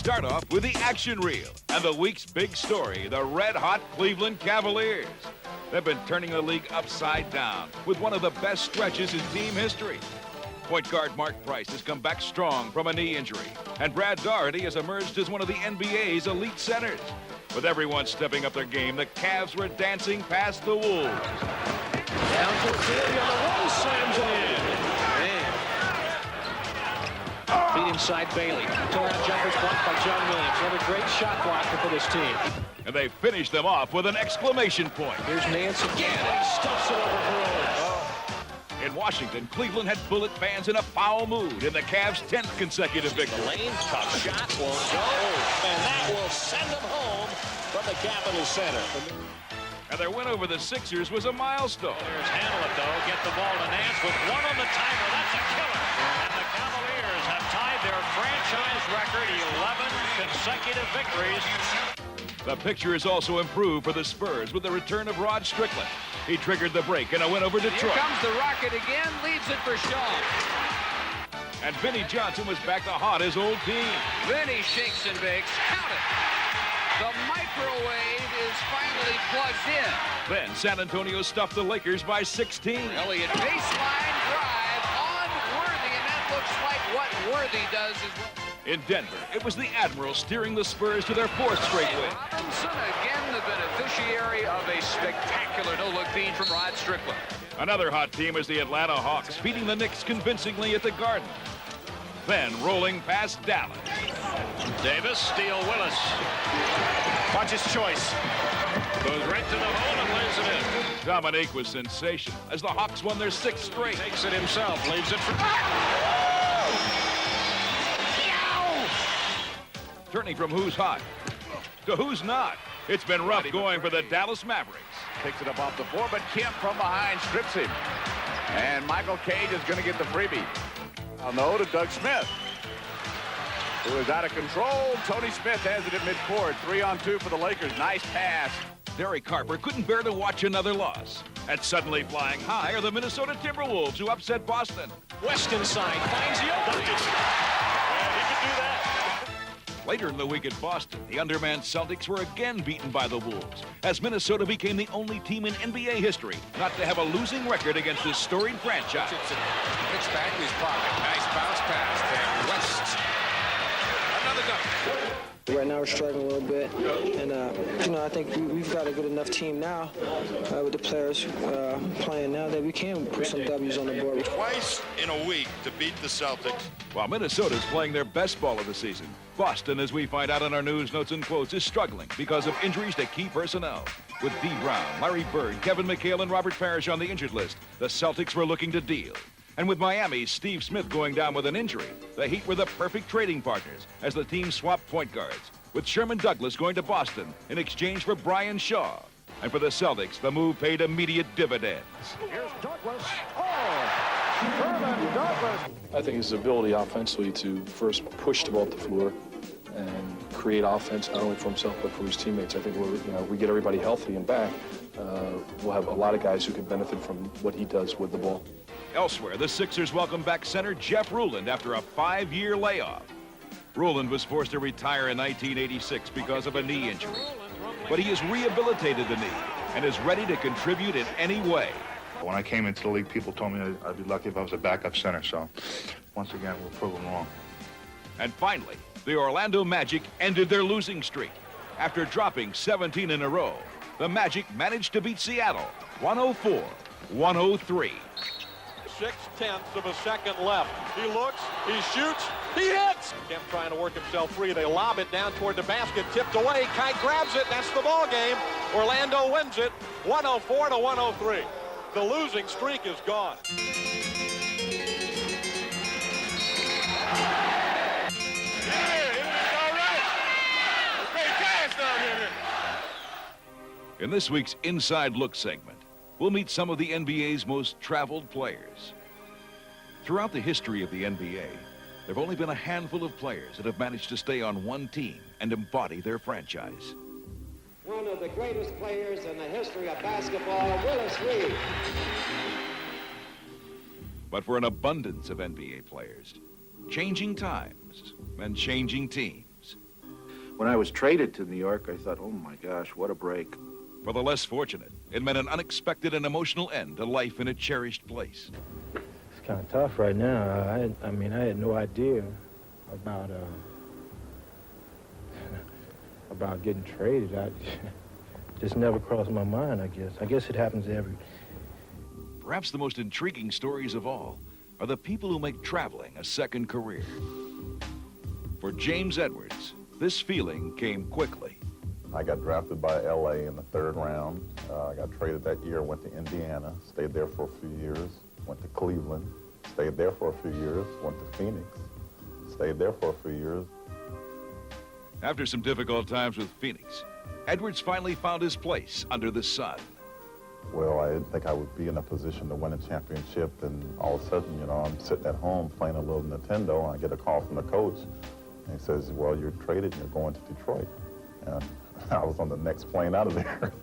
start off with the action reel and the week's big story, the red-hot Cleveland Cavaliers. They've been turning the league upside down with one of the best stretches in team history. Point guard Mark Price has come back strong from a knee injury, and Brad Daugherty has emerged as one of the NBA's elite centers. With everyone stepping up their game, the Cavs were dancing past the Wolves. Down to Theory on the wall, slams it in. Man. Feet inside Bailey. Turnaround jumpers blocked by John Williams. Another great shot blocker for this team. And they finished them off with an exclamation point. Here's Nance again, and he stuffs it over Rose. In Washington, Cleveland had bullet fans in a foul mood in the Cavs' 10th consecutive victory. The lane, tough shot, won't go. And that will send them home from the Capitol Center. And their win over the Sixers was a milestone. There's Hamlet, though, get the ball to Nance with one on the timer. That's a killer. And the Cavaliers have tied their franchise record, 11 consecutive victories. The picture is also improved for the Spurs with the return of Rod Strickland. He triggered the break in a win over Detroit. Here comes the Rocket again, leaves it for Shaw. And Vinnie Johnson was back to haunt his old team. Vinnie shakes and bakes. Count it. The microwave is finally plugged in. Then San Antonio stuffed the Lakers by 16. Elliott baseline drive on Worthy, and that looks like what Worthy does as well. In Denver, it was the Admirals steering the Spurs to their 4th straight win. Robinson again the beneficiary of a spectacular no-look feed from Rod Strickland. Another hot team is the Atlanta Hawks, beating the Knicks convincingly at the Garden. Then rolling past Dallas. Davis, Steele, Willis. Watch his choice. Goes right to the hole and lays it in. Dominique was sensational as the Hawks won their 6th straight. Takes it himself, leaves it for... Turning from who's hot to who's not. It's been rough going for the Dallas Mavericks. Picks it up off the floor, but Kemp from behind strips him. And Michael Cage is going to get the freebie. No to Doug Smith, who is out of control. Tony Smith has it at midcourt. 3-on-2 for the Lakers. Nice pass. Derek Harper couldn't bear to watch another loss. And suddenly flying high are the Minnesota Timberwolves, who upset Boston. West inside, finds the opening. Yeah, he can do that. Later in the week at Boston, the undermanned Celtics were again beaten by the Wolves, as Minnesota became the only team in NBA history not to have a losing record against this storied franchise. It's back in his pocket. Nice bounce pass there. West. Another dunk. Right now we're struggling a little bit, and I think we've got a good enough team now with the players playing now that we can put some W's on the board. Twice in a week to beat the Celtics. While Minnesota's playing their best ball of the season, Boston, as we find out in our news, notes, and quotes, is struggling because of injuries to key personnel. With Dee Brown, Larry Bird, Kevin McHale, and Robert Parrish on the injured list, the Celtics were looking to deal. And with Miami's Steve Smith going down with an injury, the Heat were the perfect trading partners as the team swapped point guards, with Sherman Douglas going to Boston in exchange for Brian Shaw. And for the Celtics, the move paid immediate dividends. Here's Douglas. Sherman Douglas. I think his ability offensively to first push the ball up the floor and create offense not only for himself but for his teammates. I think we get everybody healthy and back. We'll have a lot of guys who can benefit from what he does with the ball. Elsewhere, the Sixers welcome back center Jeff Ruland after a 5-year layoff. Ruland was forced to retire in 1986 because of a knee injury. But he has rehabilitated the knee and is ready to contribute in any way. When I came into the league, people told me I'd be lucky if I was a backup center. So, once again, we'll prove them wrong. And finally, the Orlando Magic ended their losing streak. After dropping 17 in a row, the Magic managed to beat Seattle 104-103. 6/10 of a second left. He looks, he shoots, he hits! Kemp trying to work himself free. They lob it down toward the basket, tipped away. Kite grabs it, that's the ball game. Orlando wins it, 104-103. The losing streak is gone. In this week's Inside Look segment, we'll meet some of the NBA's most traveled players. Throughout the history of the NBA, there have only been a handful of players that have managed to stay on one team and embody their franchise. One of the greatest players in the history of basketball, Willis Reed. But for an abundance of NBA players, changing times and changing teams When I was traded to New York, I thought, oh my gosh, what a break. For the less fortunate, it meant an unexpected and emotional end to life in a cherished place. It's kind of tough right now. I mean, I had no idea about getting traded. I just never crossed my mind, I guess. I guess it happens to every... Perhaps the most intriguing stories of all are the people who make traveling a second career. For James Edwards, this feeling came quickly. I got drafted by LA in the 3rd round. I got traded that year, went to Indiana, stayed there for a few years, went to Cleveland, stayed there for a few years, went to Phoenix, stayed there for a few years. After some difficult times with Phoenix, Edwards finally found his place under the sun. Well, I didn't think I would be in a position to win a championship, and all of a sudden, you know, I'm sitting at home playing a little Nintendo, and I get a call from the coach, and he says, well, you're traded and you're going to Detroit. And I was on the next plane out of there.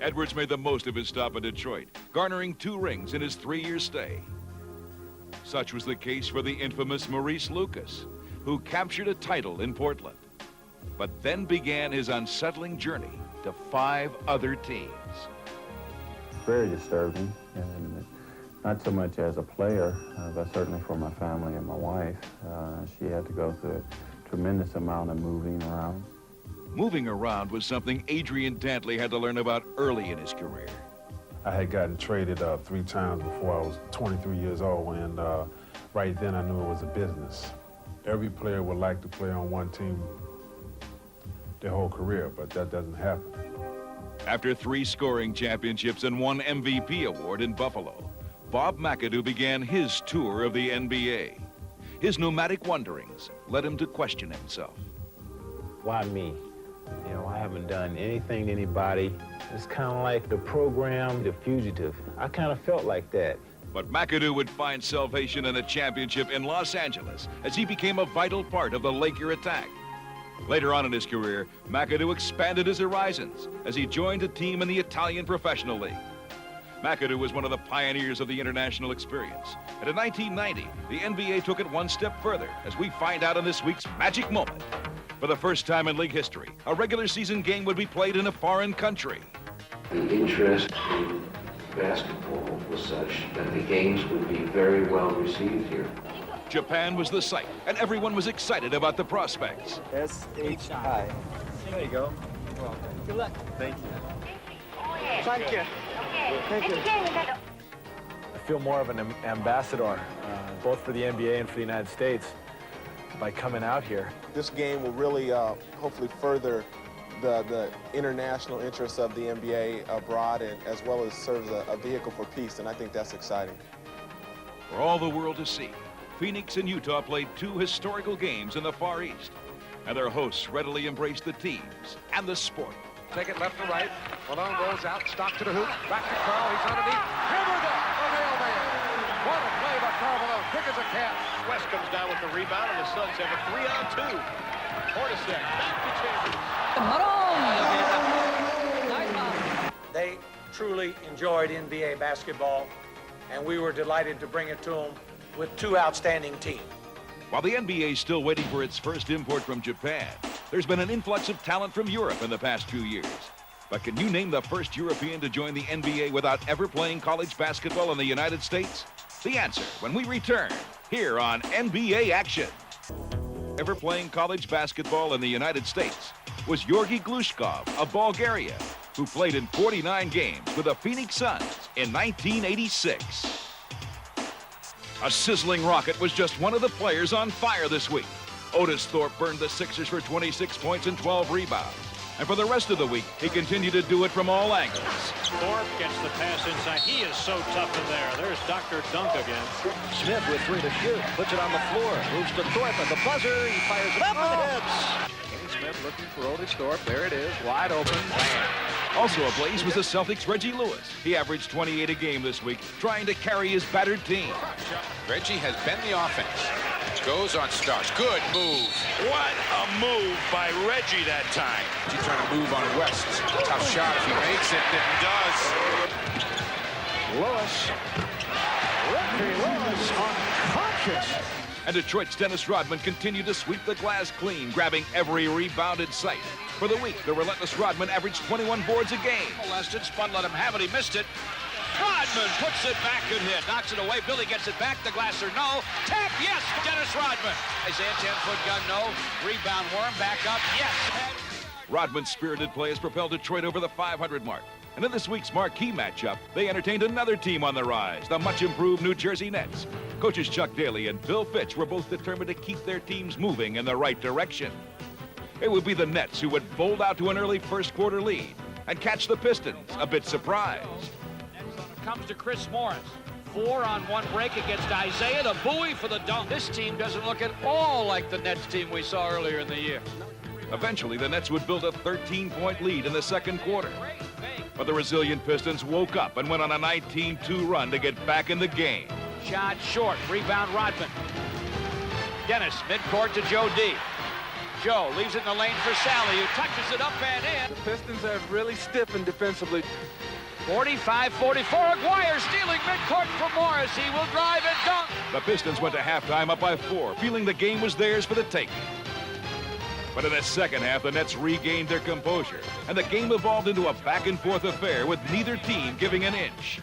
Edwards made the most of his stop in Detroit, garnering 2 rings in his 3-year stay. Such was the case for the infamous Maurice Lucas, who captured a title in Portland, but then began his unsettling journey to 5 other teams. Very disturbing, and not so much as a player, but certainly for my family and my wife. She had to go through a tremendous amount of moving around. Moving around was something Adrian Dantley had to learn about early in his career. I had gotten traded 3 times before I was 23 years old, and right then I knew it was a business. Every player would like to play on one team their whole career, but that doesn't happen. After 3 scoring championships and 1 MVP award in Buffalo, Bob McAdoo began his tour of the NBA. His nomadic wanderings led him to question himself. Why me? You know, I haven't done anything to anybody. It's kind of like the program, The Fugitive. I kind of felt like that. But McAdoo would find salvation in a championship in Los Angeles as he became a vital part of the Laker attack. Later on in his career, McAdoo expanded his horizons as he joined a team in the Italian Professional League. McAdoo was one of the pioneers of the international experience. And in 1990, the NBA took it 1 step further as we find out in this week's Magic Moment. For the first time in league history, a regular season game would be played in a foreign country. The interest in basketball was such that the games would be very well received here. Japan was the site, and everyone was excited about the prospects. S-H-I. There you go. You're welcome. Good luck. Thank you. Thank you. Thank you. I feel more of an ambassador, both for the NBA and for the United States, by coming out here. This game will really hopefully further the international interests of the NBA abroad, and as well as serves a vehicle for peace, and I think that's exciting. For all the world to see, Phoenix and Utah played 2 historical games in the Far East, and their hosts readily embraced the teams and the sport. Take it left to right. Malone rolls out, stock to the hoop, back to Carl, he's underneath. Hammered up, a mailman. What a play by Carl Malone, quick as a cat. West comes down with the rebound, and the Suns have a 3-on-2. Hornacek, back to Chambers. They truly enjoyed NBA basketball, and we were delighted to bring it to them with 2 outstanding teams. While the NBA is still waiting for its first import from Japan, there's been an influx of talent from Europe in the past 2 years. But can you name the first European to join the NBA without ever playing college basketball in the United States? The answer when we return here on NBA Action. Ever playing college basketball in the United States was Georgi Glushkov of Bulgaria, who played in 49 games with the Phoenix Suns in 1986. A sizzling rocket was just one of the players on fire this week. Otis Thorpe burned the Sixers for 26 points and 12 rebounds. And for the rest of the week, he continued to do it from all angles. Thorpe gets the pass inside. He is so tough in there. There's Dr. Dunk again. Smith with 3 to shoot. Puts it on the floor. Moves to Thorpe at the buzzer. He fires it up and hits. Kenny Smith looking for Otis Thorpe. There it is. Wide open. Also ablaze was the Celtics' Reggie Lewis. He averaged 28 a game this week, trying to carry his battered team. Reggie has been the offense. Goes on Starks. Good move. What a move by Reggie that time. He's trying to move on West. Tough shot. If he makes it, then does. Lewis. Reggie Lewis unconscious. And Detroit's Dennis Rodman continued to sweep the glass clean, grabbing every rebound in sight. For the week, the relentless Rodman averaged 21 boards a game. Molested, Spun let him have it, he missed it. Rodman puts it back and hit, knocks it away. Billy gets it back, the Glasser, no. Tap, yes, Dennis Rodman. Isaiah 10-foot gun, no. Rebound, Worm, back up, yes. Rodman's spirited play has propelled Detroit over the 500 mark. And in this week's marquee matchup, they entertained another team on the rise, the much-improved New Jersey Nets. Coaches Chuck Daly and Bill Fitch were both determined to keep their teams moving in the right direction. It would be the Nets who would fold out to an early first-quarter lead and catch the Pistons a bit surprised. Comes to Chris Morris. 4 on one break against Isaiah, the buoy for the dunk. This team doesn't look at all like the Nets team we saw earlier in the year. Eventually, the Nets would build a 13-point lead in the second quarter. But the resilient Pistons woke up and went on a 19-2 run to get back in the game. Shot short, rebound Rodman. Dennis, midcourt to Joe D. Joe leaves it in the lane for Sally, who touches it up and in. The Pistons have really stiffened defensively. 45-44, Aguirre stealing midcourt from Morris. He will drive and dunk. The Pistons went to halftime up by 4, feeling the game was theirs for the taking. But in the second half, the Nets regained their composure, and the game evolved into a back-and-forth affair with neither team giving an inch.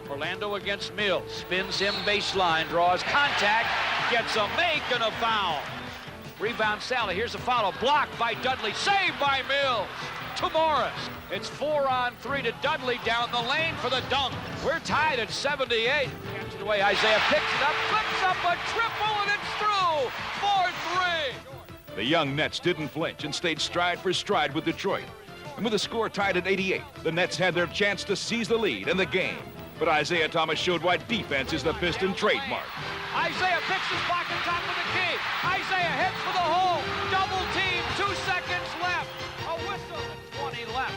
Orlando against Mills, spins him baseline, draws contact, gets a make and a foul. Rebound Sally, here's a foul, blocked by Dudley, saved by Mills. To Morris. It's 4 on 3 to Dudley down the lane for the dunk. We're tied at 78. Gets it away, Isaiah picks it up, flips up a triple, and it's through. 4-3. The young Nets didn't flinch and stayed stride for stride with Detroit. And with the score tied at 88, the Nets had their chance to seize the lead in the game. But Isaiah Thomas showed why defense is the Piston trademark. Isaiah picks his pocket top of the key. Isaiah heads for the hole. Double team, 2 seconds left. A whistle, 20 left.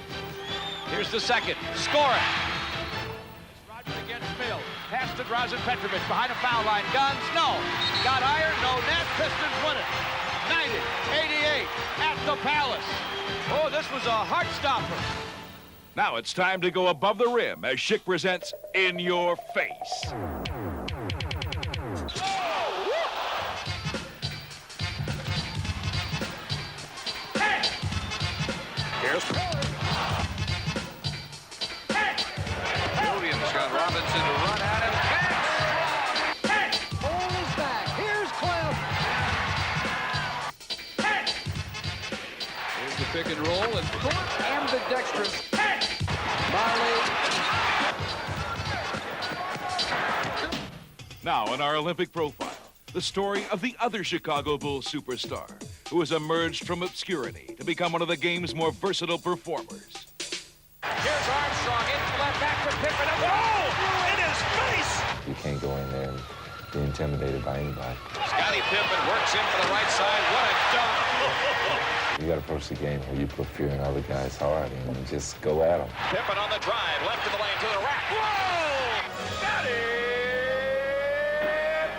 Here's the second. Score it. Rodman against Mills. Pass to Drazen Petrovic behind a foul line. Guns, no. Got iron, no net. Pistons win it. 90-88 at the Palace. Oh, this was a heart stopper. Now it's time to go above the rim as Schick presents In Your Face. Williams got Robinson to run at him. Ball is back. Here's Clem. Here's the pick and roll and Ambidextrous. Now in our Olympic profile, the story of the other Chicago Bulls superstar who has emerged from obscurity to become one of the game's more versatile performers. Here's Armstrong into that back to Pippen. Oh, in his face! You can't go in there and be intimidated by anybody. Scottie Pippen works in for the right side. What a dunk! You got to approach the game where you put fear in other guys hard and just go at them. Pippen on the drive, left of the lane to the rack. Whoa! Scottie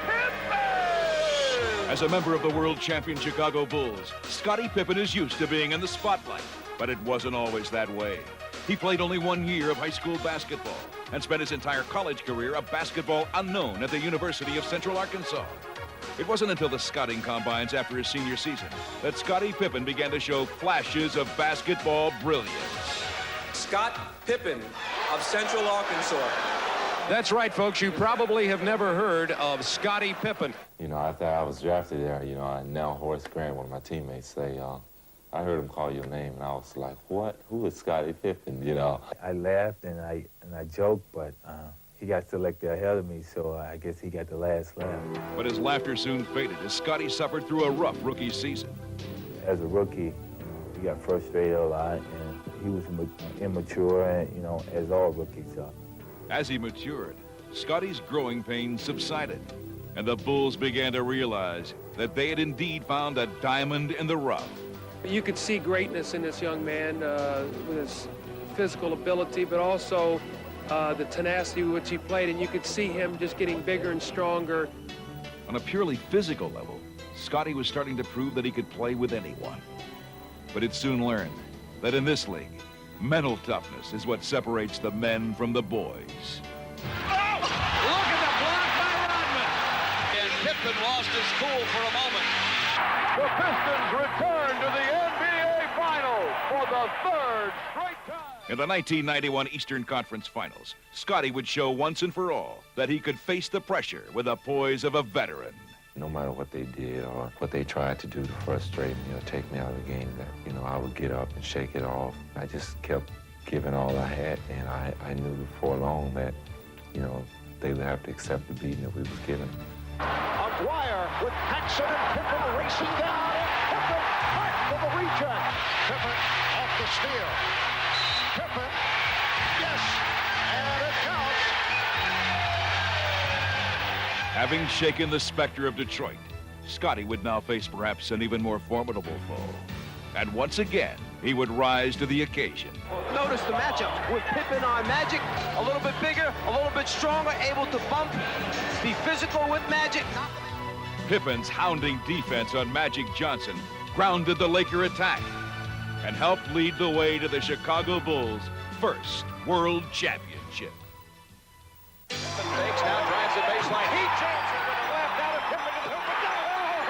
Pippen! As a member of the world champion Chicago Bulls, Scottie Pippen is used to being in the spotlight, but it wasn't always that way. He played only 1 year of high school basketball and spent his entire college career a basketball unknown at the University of Central Arkansas. It wasn't until the scouting combines after his senior season that Scottie Pippen began to show flashes of basketball brilliance. Scott Pippen of Central Arkansas. That's right, folks. You probably have never heard of Scottie Pippen. You know, after I was drafted there, you know, I now Horace Grant, one of my teammates, say, I heard him call your name, and I was like, what? Who is Scottie Pippen, you know? I laughed and I joked, but he got selected ahead of me, so I guess he got the last laugh. But his laughter soon faded as Scottie suffered through a rough rookie season. As a rookie, he got frustrated a lot, and he was immature, and, you know, as all rookies are. As he matured, Scottie's growing pains subsided, and the Bulls began to realize that they had indeed found a diamond in the rough. You could see greatness in this young man with his physical ability, but also the tenacity with which he played, and you could see him just getting bigger and stronger. On a purely physical level, Scottie was starting to prove that he could play with anyone. But it soon learned that in this league, mental toughness is what separates the men from the boys. Oh! Look at the block by Rodman! And Pippen lost his cool for a moment. The Pistons return to the NBA Finals for the third straight time. In the 1991 Eastern Conference Finals, Scotty would show once and for all that he could face the pressure with the poise of a veteran. No matter what they did or what they tried to do to frustrate me or take me out of the game, that, I would get up and shake it off. I just kept giving all I had, and I knew before long that, they would have to accept the beating that we was given. Aguirre with Paxson and Pippen racing down, and Pippen hurt for the reject. Pippen off the steal. Pippen, yes, and it counts. Having shaken the specter of Detroit, Scotty would now face perhaps an even more formidable foe. And once again, he would rise to the occasion. Notice the matchup with Pippen on Magic, a little bit bigger, a little bit stronger, able to bump, be physical with Magic. Pippen's hounding defense on Magic Johnson grounded the Laker attack and helped lead the way to the Chicago Bulls' first world championship. Fakes now, drives the baseline. He jams it with the left, out of Pippen to the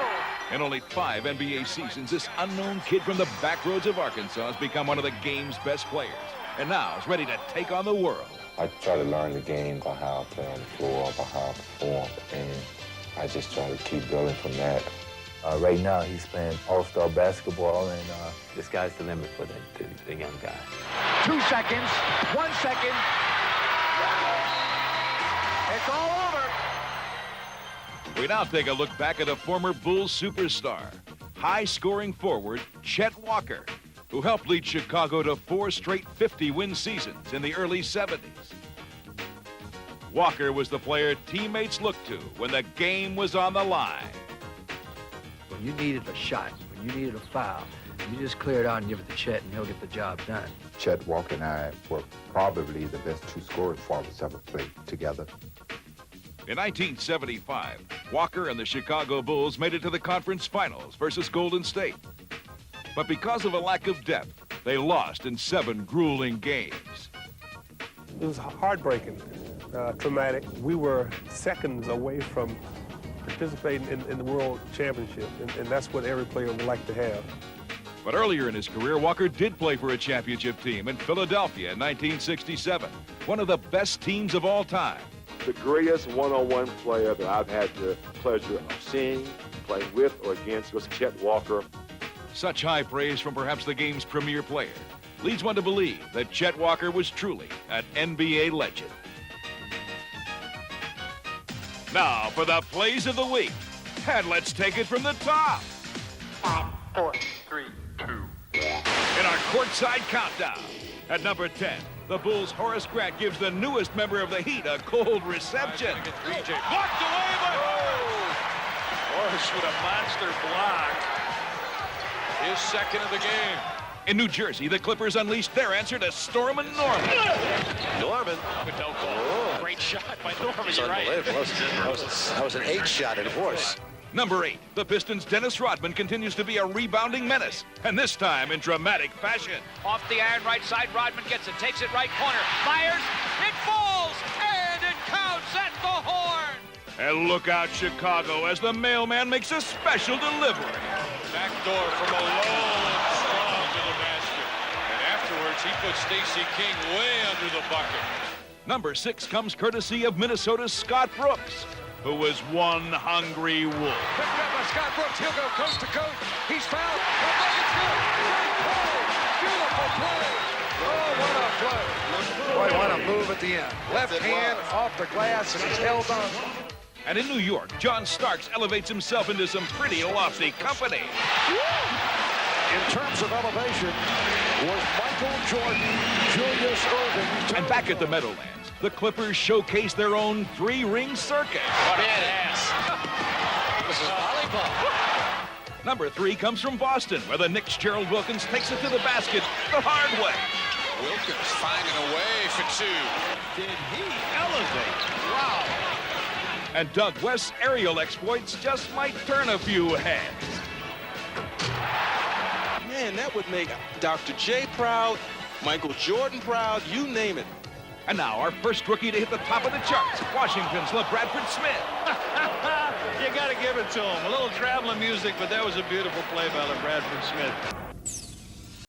hoop. In only 5 NBA seasons, this unknown kid from the back roads of Arkansas has become one of the game's best players, and now is ready to take on the world. I try to learn the game by how I play on the floor, by how I perform, and I just try to keep building from that. Right now, he's playing all-star basketball, and The sky's the limit for the young guy. 2 seconds, 1 second. It's all over. We now take a look back at a former Bulls superstar, high-scoring forward Chet Walker, who helped lead Chicago to 4 straight 50-win seasons in the early 70s. Walker was the player teammates looked to when the game was on the line. When you needed a shot, when you needed a foul, you just clear it out and give it to Chet, and he'll get the job done. Chet Walker and I were probably the best 2 scorers forwards ever played together. In 1975, Walker and the Chicago Bulls made it to the conference finals versus Golden State. But because of a lack of depth, they lost in 7 grueling games. It was heartbreaking, traumatic. We were seconds away from participating in the World Championship, and that's what every player would like to have. But earlier in his career, Walker did play for a championship team in Philadelphia in 1967, one of the best teams of all time. The greatest one-on-one player that I've had the pleasure of seeing, playing with or against was Chet Walker. Such high praise from perhaps the game's premier player leads one to believe that Chet Walker was truly an NBA legend. Now for the plays of the week, and let's take it from the top. 5, 4, 3, 2, 1. In our courtside countdown, at number 10, the Bulls' Horace Grant gives the newest member of the Heat a cold reception. Blocked away by Horace with a monster block. His second of the game. In New Jersey, the Clippers unleashed their answer to Stormin' Norman. Norman. But no call. Great shot by Norman. You're right. That was an 8 shot at Horse. Number 8, the Pistons' Dennis Rodman continues to be a rebounding menace, and this time in dramatic fashion. Off the iron right side, Rodman gets it, takes it right corner, fires, it falls, and it counts at the horn. And look out, Chicago, as the mailman makes a special delivery. Back door from Malone, strong to the basket. And afterwards, he puts Stacey King way under the bucket. Number 6 comes courtesy of Minnesota's Scott Brooks, who was one hungry wolf. Picked up by Scott Brooks. He'll go coast to coast. He's fouled. The bucket's good. Great play. Beautiful play. Oh, what a play. Boy, what a move at the end. Left hand off the glass, and he's held on. And in New York, John Starks elevates himself into some pretty lofty company. In terms of elevation, was Michael Jordan, Julius Erving. And back at the Meadowlands, the Clippers showcase their own 3-ring circus. What an ass. This is volleyball. Number 3 comes from Boston, where the Knicks' Gerald Wilkins takes it to the basket the hard way. Wilkins finding a way for 2. Did he elevate? Wow. And Doug West's aerial exploits just might turn a few heads. Man, that would make Dr. J proud, Michael Jordan proud, you name it. And now our first rookie to hit the top of the charts, Washington's LaBradford Smith. You got to give it to him. A little traveling music, but that was a beautiful play by LeBradford Smith.